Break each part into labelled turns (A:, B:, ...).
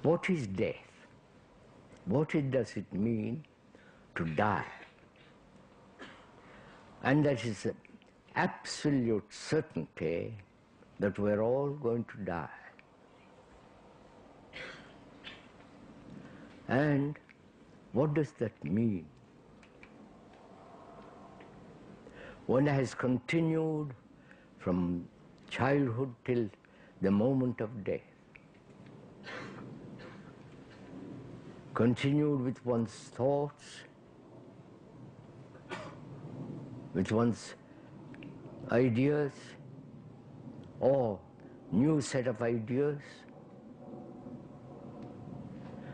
A: What is death? What does it mean to die? And that is an absolute certainty that we're all going to die. And what does that mean? One has continued from childhood till the moment of death. Continued with one's thoughts, with one's ideas, or new set of ideas,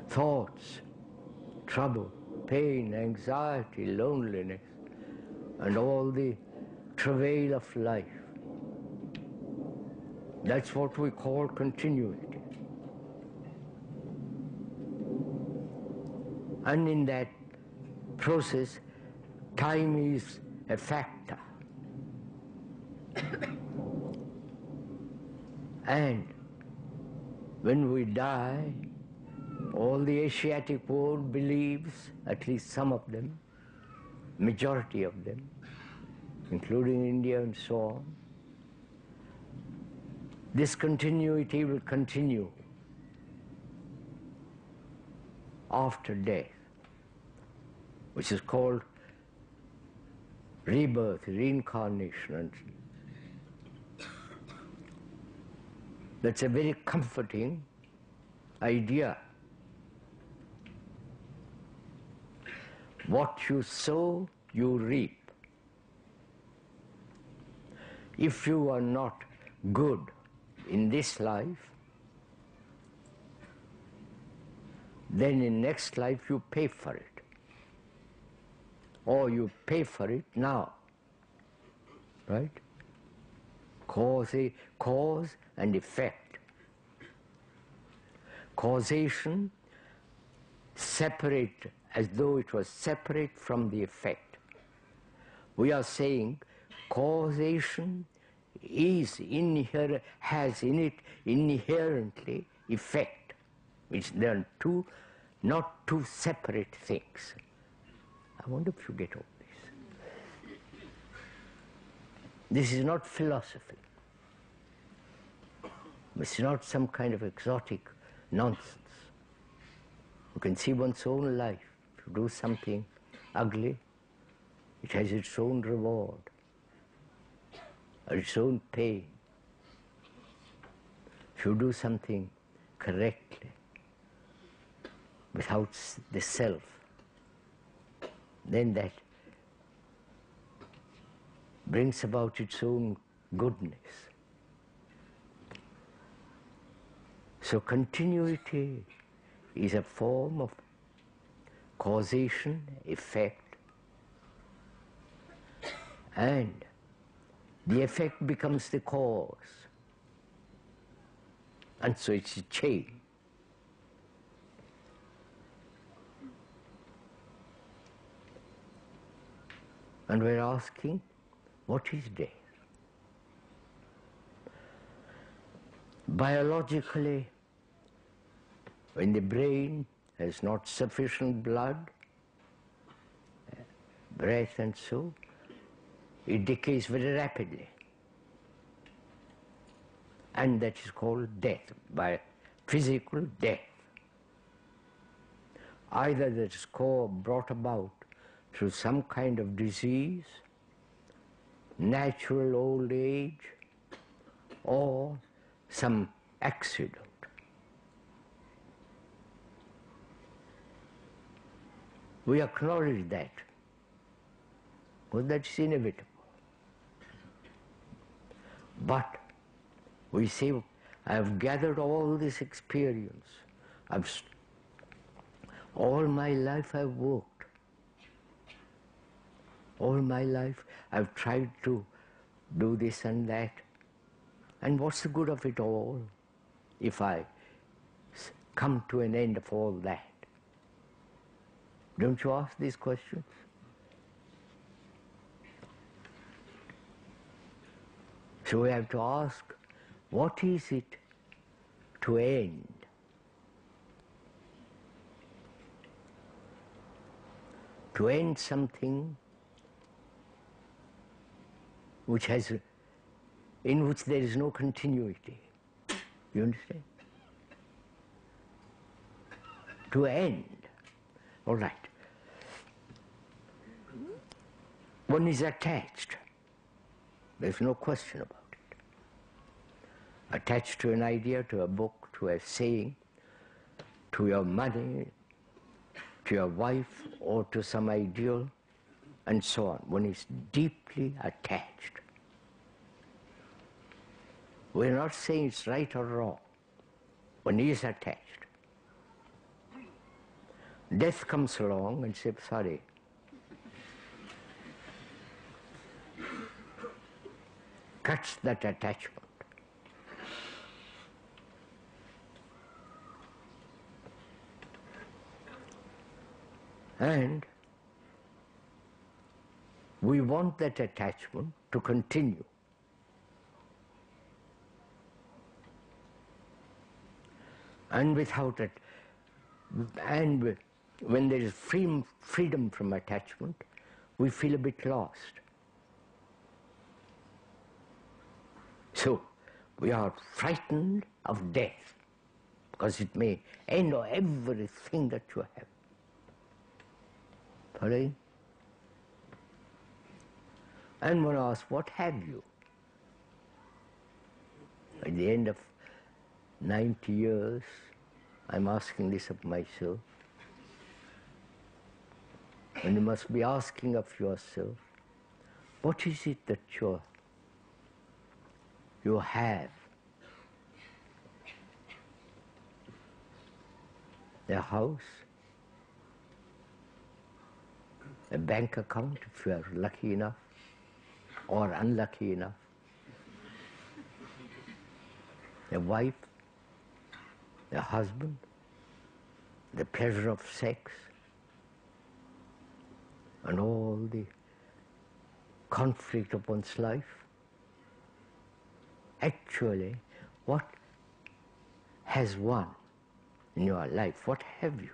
A: thoughts, trouble, pain, anxiety, loneliness, and all the travail of life. That's what we call continuity. And in that process, time is a factor. And when we die, all the Asiatic world believes, at least some of them, majority of them, including India and so on, this continuity will continue after death, which is called rebirth, reincarnation. And that's a very comforting idea. What you sow, you reap. If you are not good in this life, then in next life you pay for it. Or you pay for it now. Right? Cause and effect. Causation separate, as though it was separate from the effect. We are saying causation has in it inherently effect, which they are not two separate things. I wonder if you get all this. This is not philosophy. It's not some kind of exotic nonsense. You can see one's own life. If you do something ugly, it has its own reward, or its own pain. If you do something correctly, without the self, then that brings about its own goodness. So continuity is a form of causation, effect, and the effect becomes the cause. And so it's a chain. And we're asking, what is death? Biologically, when the brain has not sufficient blood, breath and so, it decays very rapidly. And that is called death, by physical death. Either that is brought about through some kind of disease, natural old age, or some accident. We acknowledge that, because that's inevitable. But we say, I have gathered all this experience. All my life I've worked. All my life I've tried to do this and that. And what's the good of it all if I come to an end of all that? Don't you ask these questions? So we have to ask, what is it to end? to end something in which there is no continuity. You understand? To end. All right. One is attached. There's no question about it. Attached to an idea, to a book, to a saying, to your money, to your wife, or to some ideal, and so on. One is deeply attached. We're not saying it's right or wrong. One is attached. Death comes along and says, sorry. Cuts that attachment. And we want that attachment to continue. And without it, and when there is freedom from attachment, we feel a bit lost. So, we are frightened of death, because it may end everything that you have. Following? And one asks, what have you? At the end of 90 years, I'm asking this of myself. And you must be asking of yourself, what is it that you have? A house, a bank account, if you are lucky enough, or unlucky enough, a wife, a husband, the pleasure of sex, and all the conflict of one's life. Actually, what has won in your life? What have you?